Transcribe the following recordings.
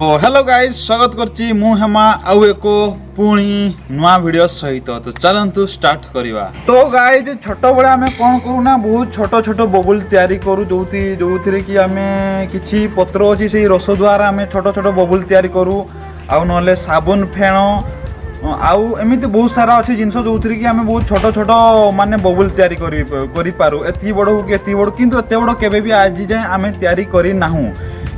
तो hello guys स्वागत करची मु हेमा आउ एको पुणी नुआ वीडियो सहित तो चलंतु स्टार्ट करिवा। तो गाइस छोट बड़े आमे कोन करू ना बहुत छोट छोट बबुल तयारी करू जोउथिरे कि आमे किछि पत्र अछि सेही रस द्वारा आमे छोट छोट बबुल तयारी करू आउ नले साबुन फेण आउ एमिति बहुत सारा अछि जिंस जोउथिरे कि आमे बहुत छोट छोट माने बबुल तयारी करि पारू एति बड़ हो कि एति बड़ किंतु एते बड़ केबे भी आज जाय आमे तयारी करि नाहू।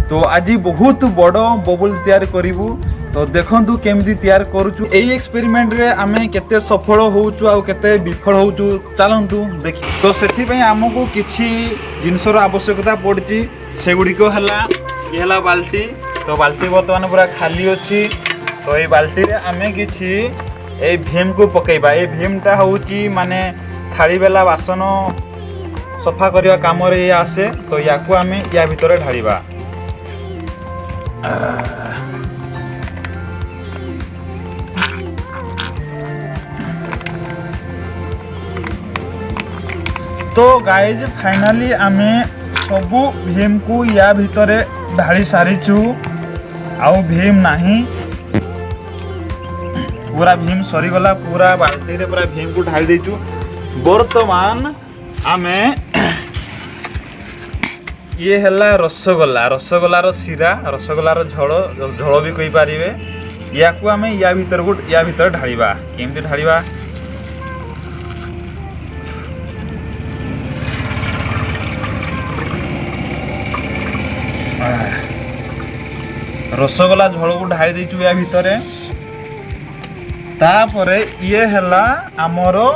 तो आज बहुत बड़ बबुल तैयार करूँ तो देखु केमती तैयार करूँ यही एक्सपेरिमेंट रे आमे केते सफल होउचु आ केते विफल होउचु चलंतु देखि। तो सेथि आमको किछि जिनसर आवश्यकता पड़ची सेगुड़ी को हला बाल्टी। तो बाल्टी बर्तमान पूरा खाली अच्छी। तो ये बाल्टी रे आमे किछि ए भीम को पकेबा। ए भीमटा होउची माने थाली बेला बासन सफा करवा काम रे आसे। तो याकू आमे या भितर ढालिबा। तो गाइज फाइनली आमे सबू भीम को या भितरे ढाली सारीचु आउ भीम नाही पूरा भीम सरीगला पूरा बाल्टी रे पूरा भीम को ढाली देचु। वर्तमान आमे ये हैला रसगोल्लार सीरा रसगोल्लार झोल भी कही पारिबे। या को आमे या भीतर ढालिबा। केमती ढालिबा रसगोल्ला झोल को ढाली देचु या भितरे। तापरे ये हैला हमरो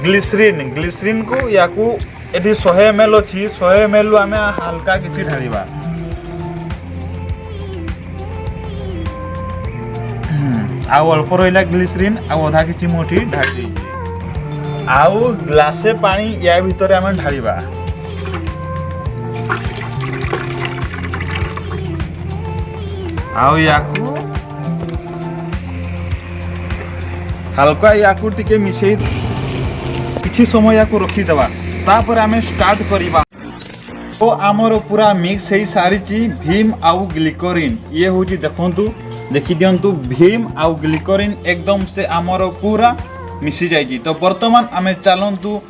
ग्लिसरीन को या को एटी 100 ml अच्छी 100 ml आमे हल्का किछि ढालिबा। आउ अल्प रहिला ग्लिसरीन आउ अधा किछि मोठी ढाली आउ ग्लासे पानी या भितरे आमे ढालिबा। आउ याकू हल्का याकू टिके मिसई किछि समय याकू रखी देबा। तापर आमे स्टार्ट करिबा। तो आमर पूरा मिक्स हो सारी भीम आउ ग्लिसरीन ये हूँ देखु देखी दिंतु भीम आउ ग्लिसरीन एकदम से आमर पूरा मिसी जाइए। तो वर्तमान आमे चलतु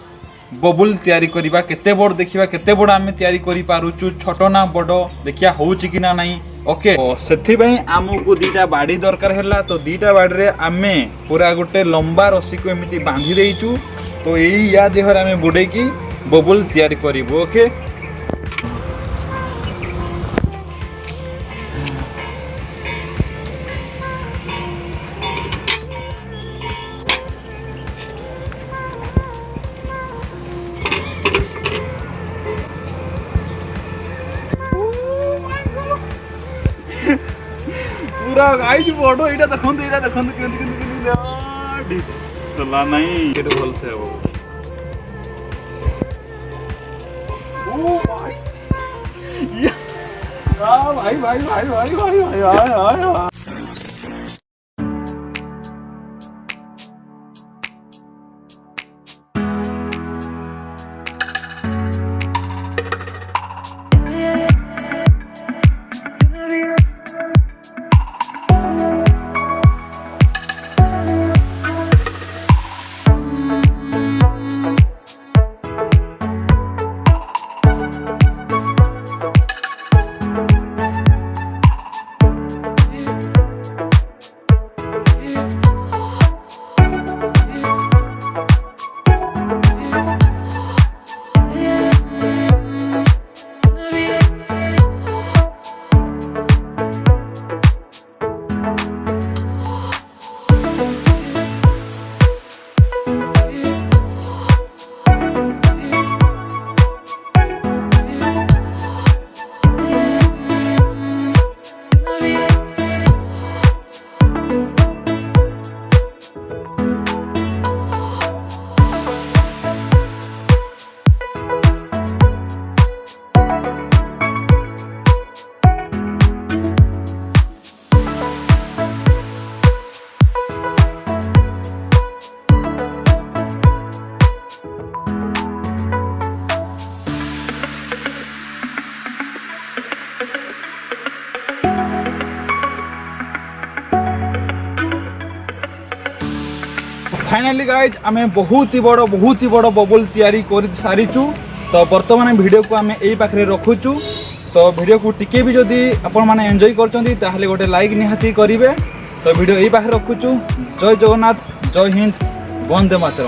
बबुल तैयारी करिबा। केते बड़ देखिबा केते बड़ आमे तैयारी करि पारुचु छोट ना बड़ देखिया होउची कि ना नहीं। ओके सेथि पई आमको दीटा बाड़ी दरकार हैला। तो दीटा बाड़ी रे आमे पूरा गोटे लंबा रस्सी को एमिति बांधी देइचु। तो यही या देहर आमे बुडे की बबुल तैयारी करिबो। ओके पूरा गाइज बड़ो एटा देखंतु केंति डिसला नहीं केते भल से हो। ओ भाई या भाई फाइनाली गाइज आम बहुत ही बड़ बबुल तैयारी कर सारीचु। तो बर्तमान वीडियो को आम यही पाखे रखुचु। तो वीडियो को टिके भी जदि आपण मैंने एंजॉय करछंती ताहले गोटे लाइक निहाती करेंगे। तो वीडियो यही पाखे रखुचु। जय जगन्नाथ, जय हिंद, वंदे मातरम।